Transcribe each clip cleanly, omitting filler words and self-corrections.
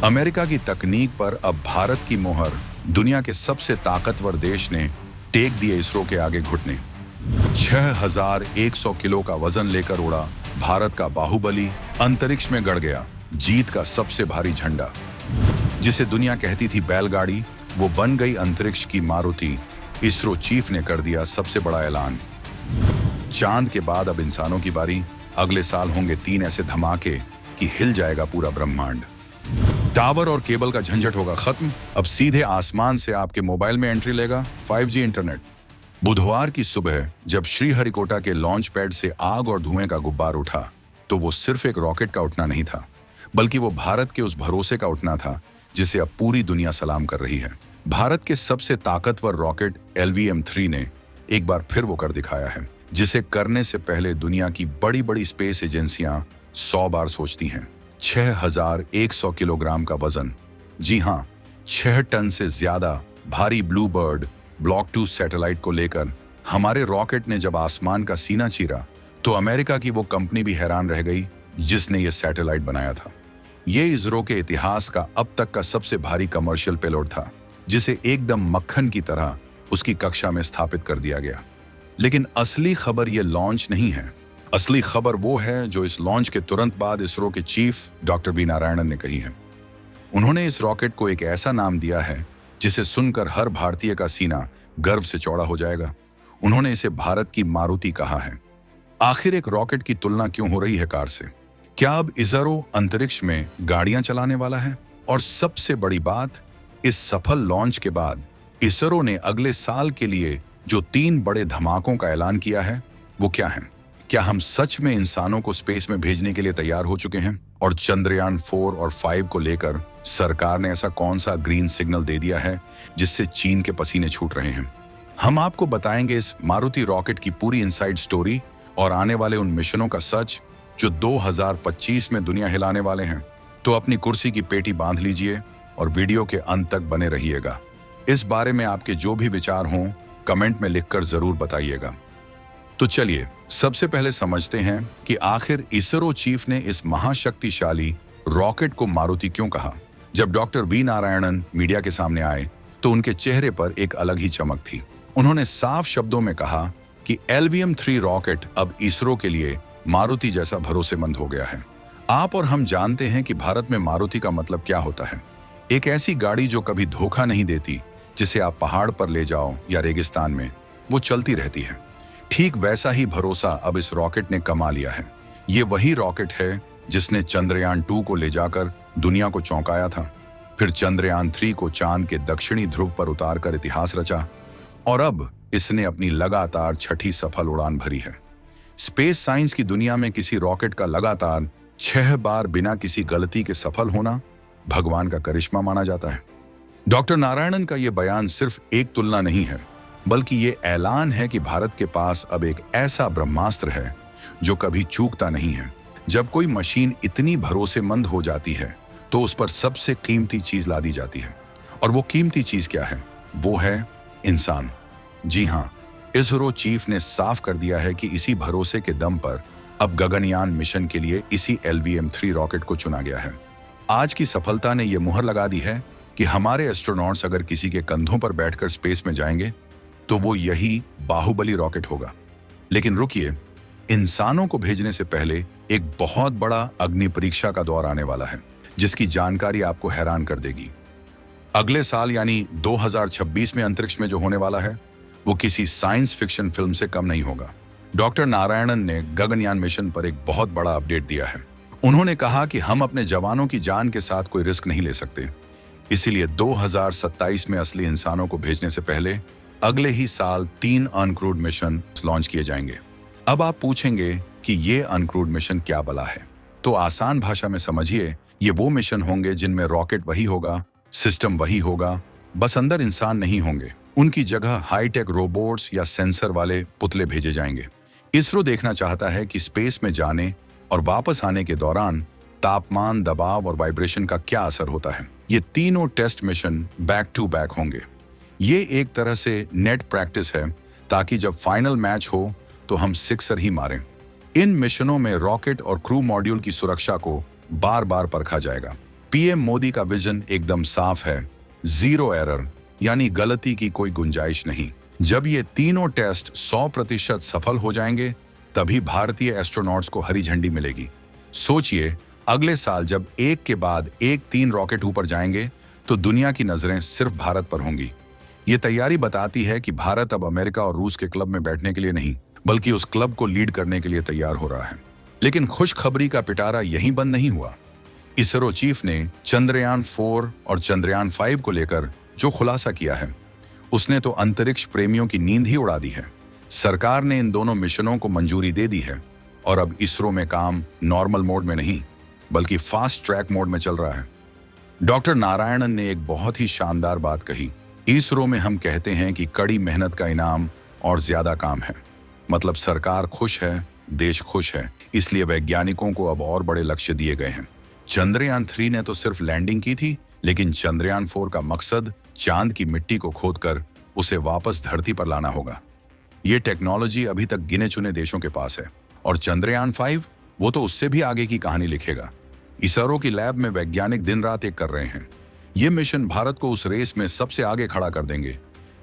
America की तकनीक पर अब भारत की मोहर दुनिया के सबसे ताकतवर देश ने टेक दिए इसरो के आगे घुटने। 6100 किलो का वजन लेकर उड़ा भारत का बाहुबली अंतरिक्ष में गड़ गया। जीत का सबसे भारी झंडा, जिसे दुनिया कहती थी बैलगाड़ी, वो बन गई अंतरिक्ष की मारुति। इसरो चीफ ने कर दिया सबसे बड़ा ऐलान। चांद के बाद अब इंसानों की बारी। अगले साल होंगे 3 ऐसे धमाके कि हिल जाएगा पूरा ब्रह्मांड। टावर और केबल का झंझट होगा खत्म। अब सीधे आसमान से आपके मोबाइल में एंट्री लेगा 5G इंटरनेट। बुधवार की सुबह जब श्रीहरिकोटा के लॉन्च पैड से आग और धुएं का गुब्बार उठा, तो वो सिर्फ एक रॉकेट का उठना नहीं था, बल्कि वो भारत के उस भरोसे का उठना था जिसे अब पूरी दुनिया सलाम कर रही है। भारत के सबसे ताकतवर रॉकेट LVM-3 ने एक बार फिर वो कर दिखाया है, जिसे करने से पहले दुनिया की बड़ी बड़ी स्पेस एजेंसियां 100 बार सोचती हैं। 6100 किलोग्राम का वजन, जी हाँ, 6 टन से ज्यादा भारी ब्लू बर्ड ब्लॉक 2 सैटेलाइट को लेकर हमारे रॉकेट ने जब आसमान का सीना चीरा, तो अमेरिका की वो कंपनी भी हैरान रह गई जिसने ये सैटेलाइट बनाया था। ये इसरो के इतिहास का अब तक का सबसे भारी कमर्शियल पेलोड था, जिसे एकदम मक्खन की तरह उसकी कक्षा में स्थापित कर दिया गया। लेकिन असली खबर ये लॉन्च नहीं है। असली खबर वो है जो इस लॉन्च के तुरंत बाद इसरो के चीफ डॉक्टर वी नारायणन ने कही है। उन्होंने इस रॉकेट को एक ऐसा नाम दिया है जिसे सुनकर हर भारतीय का सीना गर्व से चौड़ा हो जाएगा। उन्होंने इसे भारत की मारुति कहा है। आखिर एक रॉकेट की तुलना क्यों हो रही है कार से? क्या अब इसरो अंतरिक्ष में गाड़ियां चलाने वाला है? और सबसे बड़ी बात, इस सफल लॉन्च के बाद इसरो ने अगले साल के लिए जो 3 बड़े धमाकों का ऐलान किया है, वो क्या है? क्या हम सच में इंसानों को स्पेस में भेजने के लिए तैयार हो चुके हैं? और चंद्रयान 4 और 5 को लेकर सरकार ने ऐसा कौन सा ग्रीन सिग्नल दे दिया है जिससे चीन के पसीने छूट रहे हैं? हम आपको बताएंगे इस मारुति रॉकेट की पूरी इनसाइड स्टोरी और आने वाले उन मिशनों का सच जो 2025 में दुनिया हिलाने वाले हैं। तो अपनी कुर्सी की पेटी बांध लीजिए और वीडियो के अंत तक बने रहिएगा। इस बारे में आपके जो भी विचार हों, कमेंट में लिखकर जरूर बताइएगा। तो चलिए सबसे पहले समझते हैं कि आखिर इसरो चीफ ने इस महाशक्तिशाली रॉकेट को मारुति क्यों कहा। जब डॉक्टर वी नारायणन मीडिया के सामने आए तो उनके चेहरे पर एक अलग ही चमक थी। उन्होंने साफ शब्दों में कहा कि LVM-3 रॉकेट अब इसरो के लिए मारुति जैसा भरोसेमंद हो गया है। आप और हम जानते हैं कि भारत में मारुति का मतलब क्या होता है। एक ऐसी गाड़ी जो कभी धोखा नहीं देती, जिसे आप पहाड़ पर ले जाओ या रेगिस्तान में, वो चलती रहती है। ठीक वैसा ही भरोसा अब इस रॉकेट ने कमा लिया है। ये वही रॉकेट है जिसने चंद्रयान 2 को ले जाकर दुनिया को चौंकाया था, फिर चंद्रयान 3 को चांद के दक्षिणी ध्रुव पर उतारकर इतिहास रचा, और अब इसने अपनी लगातार 6ठी सफल उड़ान भरी है। स्पेस साइंस की दुनिया में किसी रॉकेट का लगातार 6 बार बिना किसी गलती के सफल होना भगवान का करिश्मा माना जाता है। डॉक्टर नारायणन का यह बयान सिर्फ एक तुलना नहीं है, बल्कि ये ऐलान है कि भारत के पास अब एक ऐसा ब्रह्मास्त्र है जो कभी चूकता नहीं है। जब कोई मशीन इतनी भरोसेमंद हो जाती है तो उस पर सबसे कीमती चीज ला दी जाती है। और वो कीमती चीज क्या है? वो है इंसान। जी हाँ, इसरो चीफ ने साफ कर दिया है कि इसी भरोसे के दम पर अब गगनयान मिशन के लिए इसी LVM-3 रॉकेट को चुना गया है। आज की सफलता ने यह मुहर लगा दी है कि हमारे एस्ट्रोनॉट्स अगर किसी के कंधों पर बैठकर स्पेस में जाएंगे तो वो यही बाहुबली रॉकेट होगा। लेकिन रुकिए, इंसानों को भेजने से पहले एक बहुत बड़ा अग्नि परीक्षा का दौर आने वाला है, जिसकी जानकारी आपको हैरान कर देगी। अगले साल यानी 2026 में अंतरिक्ष में जो होने वाला है, वो किसी साइंस फिक्शन फिल्म से कम नहीं होगा। डॉक्टर नारायणन ने गगनयान मिशन पर एक बहुत बड़ा अपडेट दिया है। उन्होंने कहा कि हम अपने जवानों की जान के साथ कोई रिस्क नहीं ले सकते, इसीलिए 2027 में असली इंसानों को भेजने से पहले अगले ही साल 3 अनक्रूड मिशन लॉन्च किए जाएंगे। अब आप पूछेंगे कि ये अनक्रूड मिशन क्या बला है? तो आसान भाषा में समझिए, ये वो मिशन होंगे जिनमें रॉकेट वही होगा, सिस्टम वही होगा, बस अंदर इंसान नहीं होंगे। उनकी जगह हाईटेक रोबोट्स या सेंसर वाले पुतले भेजे जाएंगे। इसरो देखना चाहता है कि स्पेस में जाने और वापस आने के दौरान तापमान, दबाव और वाइब्रेशन का क्या असर होता है। ये तीनों test mission back to back होंगे। ये एक तरह से नेट प्रैक्टिस है, ताकि जब फाइनल मैच हो तो हम सिक्सर ही मारें। इन मिशनों में रॉकेट और क्रू मॉड्यूल की सुरक्षा को बार बार परखा जाएगा। पीएम मोदी का विजन एकदम साफ है, जीरो एरर, यानी गलती की कोई गुंजाइश नहीं। जब ये तीनों टेस्ट 100% सफल हो जाएंगे, तभी भारतीय एस्ट्रोनॉट्स को हरी झंडी मिलेगी। सोचिए, अगले साल जब एक के बाद एक 3 रॉकेट ऊपर जाएंगे, तो दुनिया की नजरें सिर्फ भारत पर होंगी। ये तैयारी बताती है कि भारत अब अमेरिका और रूस के क्लब में बैठने के लिए नहीं, बल्कि उस क्लब को लीड करने के लिए तैयार हो रहा है। लेकिन खुशखबरी का पिटारा यहीं बंद नहीं हुआ। इसरो चीफ ने चंद्रयान 4 और चंद्रयान 5 को लेकर जो खुलासा किया है, उसने तो अंतरिक्ष प्रेमियों की नींद ही उड़ा दी है। सरकार ने इन दोनों मिशनों को मंजूरी दे दी है और अब इसरो में काम नॉर्मल मोड में नहीं, बल्कि फास्ट ट्रैक मोड में चल रहा है। डॉक्टर नारायणन ने एक बहुत ही शानदार बात कही। इसरो में हम कहते हैं कि कड़ी मेहनत का इनाम और ज्यादा काम है। मतलब सरकार खुश है, देश खुश है, इसलिए वैज्ञानिकों को अब और बड़े लक्ष्य दिए गए हैं। चंद्रयान 3 ने तो सिर्फ लैंडिंग की थी, लेकिन चंद्रयान 4 का मकसद चांद की मिट्टी को खोदकर उसे वापस धरती पर लाना होगा। ये टेक्नोलॉजी अभी तक गिने चुने देशों के पास है, और चंद्रयान 5 वो तो उससे भी आगे की कहानी लिखेगा। इसरो की लैब में वैज्ञानिक दिन रात एक कर रहे हैं। ये मिशन भारत को उस रेस में सबसे आगे खड़ा कर देंगे,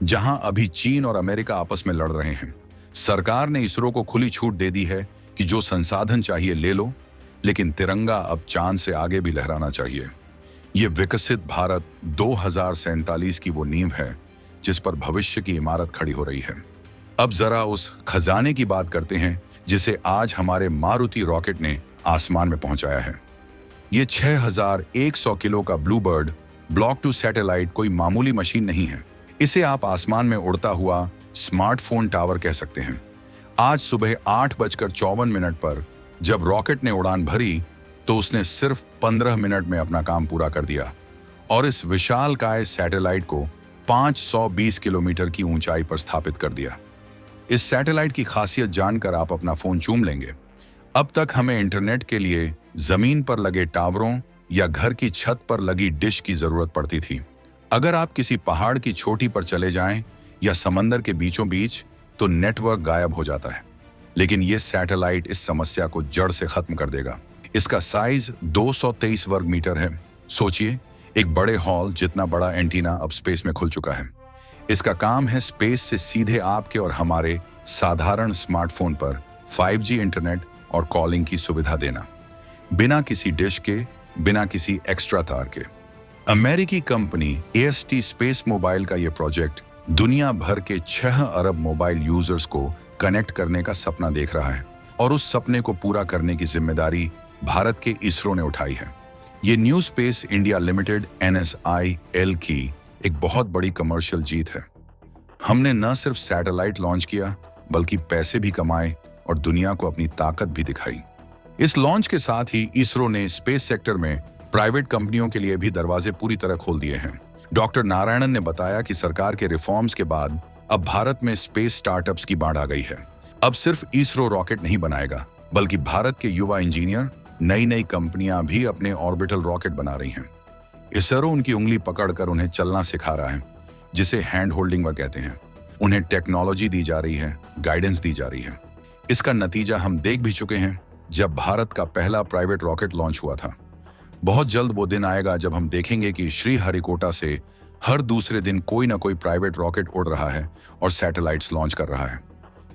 जहां अभी चीन और अमेरिका आपस में लड़ रहे हैं। सरकार ने इसरो को खुली छूट दे दी है कि जो संसाधन चाहिए ले लो, लेकिन तिरंगा अब चांद से आगे भी लहराना चाहिए। ये विकसित भारत 2047 की वो नींव है जिस पर भविष्य की इमारत खड़ी हो रही है। अब जरा उस खजाने की बात करते हैं जिसे आज हमारे मारुति रॉकेट ने आसमान में पहुंचाया है। ये 6100 किलो का ब्लूबर्ड ब्लॉक 2 सैटेलाइट कोई मामूली मशीन नहीं है। इसे आप आसमान में उड़ता हुआ स्मार्टफोन टावर कह सकते हैं। आज सुबह 8:54 पर जब रॉकेट ने उड़ान भरी, तो उसने सिर्फ 15 मिनट में अपना काम पूरा कर दिया और इस विशालकाय सैटेलाइट को 520 किलोमीटर की ऊंचाई पर स्थापित कर दिया। इस सैटेलाइट की खासियत जानकर आप अपना फोन चूम लेंगे। अब तक हमें इंटरनेट के लिए जमीन पर लगे टावरों या घर की छत पर लगी डिश की जरूरत पड़ती थी। अगर आप किसी पहाड़ की चोटी पर चले जाएं या समंदर के बीचों बीच, तो नेटवर्क गायब हो जाता है। लेकिन यह सैटेलाइट इस समस्या को जड़ से खत्म कर देगा। इसका साइज 223 वर्ग मीटर है। सोचिए, एक बड़े हॉल जितना बड़ा एंटीना अब स्पेस में खुल चुका है। इसका काम है स्पेस से सीधे आपके और हमारे साधारण स्मार्टफोन पर 5G इंटरनेट और कॉलिंग की सुविधा देना, बिना किसी डिश के, बिना किसी एक्स्ट्रा तार के। अमेरिकी कंपनी AST स्पेस मोबाइल का यह प्रोजेक्ट दुनिया भर के 6 अरब मोबाइल यूजर्स को कनेक्ट करने का सपना देख रहा है, और उस सपने को पूरा करने की जिम्मेदारी भारत के इसरो ने उठाई है। ये new space India limited NSIL की एक बहुत बड़ी कमर्शियल जीत है। हमने न सिर्फ सैटेलाइट लॉन्च किया, बल्कि पैसे भी कमाए और दुनिया को अपनी ताकत भी दिखाई। इस लॉन्च के साथ ही इसरो ने स्पेस सेक्टर में प्राइवेट कंपनियों के लिए भी दरवाजे पूरी तरह खोल दिए हैं। डॉक्टर नारायणन ने बताया कि सरकार के रिफॉर्म्स के बाद अब भारत में स्पेस स्टार्टअप्स की बाढ़ आ गई है। अब सिर्फ इसरो रॉकेट नहीं बनाएगा, बल्कि भारत के युवा इंजीनियर, नई नई कंपनियां भी अपने ऑर्बिटल रॉकेट बना रही हैं। इसरो उनकी उंगली पकड़कर उन्हें चलना सिखा रहा है, जिसे हैंड होल्डिंग वह कहते हैं। उन्हें टेक्नोलॉजी दी जा रही है, गाइडेंस दी जा रही है। इसका नतीजा हम देख भी चुके हैं, जब भारत का पहला प्राइवेट रॉकेट लॉन्च हुआ था। बहुत जल्द वो दिन आएगा जब हम देखेंगे कि श्रीहरिकोटा से हर दूसरे दिन कोई ना कोई प्राइवेट रॉकेट उड़ रहा है और सैटेलाइट्स लॉन्च कर रहा है।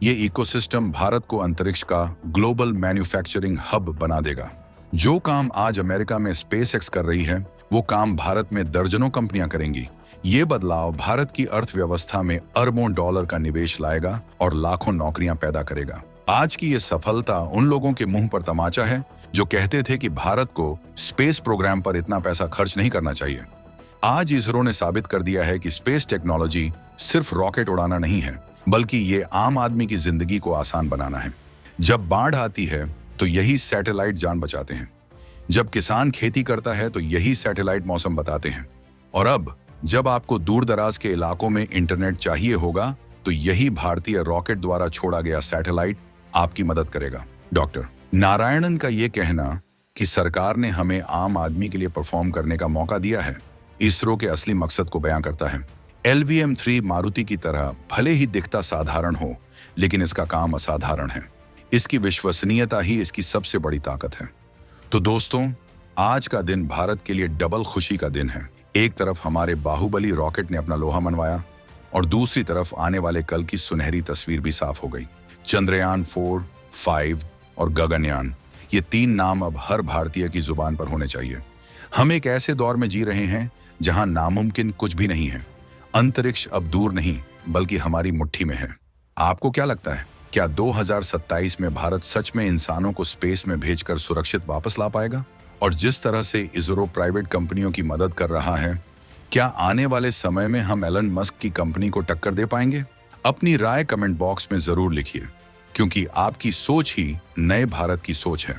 ये इकोसिस्टम भारत को अंतरिक्ष का ग्लोबल मैन्युफैक्चरिंग हब बना देगा। जो काम आज अमेरिका में SpaceX कर रही है, वो काम भारत में दर्जनों कंपनियां करेंगी। ये बदलाव भारत की अर्थव्यवस्था में अरबों डॉलर का निवेश लाएगा और लाखों नौकरियां पैदा करेगा। आज की ये सफलता उन लोगों के मुंह पर तमाचा है जो कहते थे कि भारत को स्पेस प्रोग्राम पर इतना पैसा खर्च नहीं करना चाहिए। आज इसरो ने साबित कर दिया है कि स्पेस टेक्नोलॉजी सिर्फ रॉकेट उड़ाना नहीं है, बल्कि ये आम आदमी की जिंदगी को आसान बनाना है। जब बाढ़ आती है तो यही सैटेलाइट जान बचाते हैं। जब किसान खेती करता है तो यही सैटेलाइट मौसम बताते हैं। और अब जब आपको दूर दराज के इलाकों में इंटरनेट चाहिए होगा, तो यही भारतीय रॉकेट द्वारा छोड़ा गया सैटेलाइट आपकी मदद करेगा। डॉक्टर नारायणन का ये कहना कि सरकार ने हमें आम आदमी के लिए परफॉर्म करने का मौका दिया है, इसरो के असली मकसद को बयां करता है। LVM-3 मारुति की तरह भले ही दिखता साधारण हो, लेकिन इसका काम असाधारण है। इसकी विश्वसनीयता ही इसकी सबसे बड़ी ताकत है। तो दोस्तों, आज का दिन भारत के लिए डबल खुशी का दिन है। एक तरफ हमारे बाहुबली रॉकेट ने अपना लोहा मनवाया और दूसरी तरफ आने वाले कल की सुनहरी तस्वीर भी साफ हो गई। चंद्रयान 4, 5 और गगनयान, ये 3 नाम अब हर भारतीय की जुबान पर होने चाहिए। हम एक ऐसे दौर में जी रहे हैं जहां नामुमकिन कुछ भी नहीं है। अंतरिक्ष अब दूर नहीं बल्कि हमारी मुट्ठी में है। आपको क्या लगता है, क्या 2027 में भारत सच में इंसानों को स्पेस में भेजकर सुरक्षित वापस ला पाएगा? और जिस तरह से इसरो प्राइवेट कंपनियों की मदद कर रहा है, क्या आने वाले समय में हम एलन मस्क की कंपनी को टक्कर दे पाएंगे? अपनी राय कमेंट बॉक्स में जरूर लिखिए, क्योंकि आपकी सोच ही नए भारत की सोच है।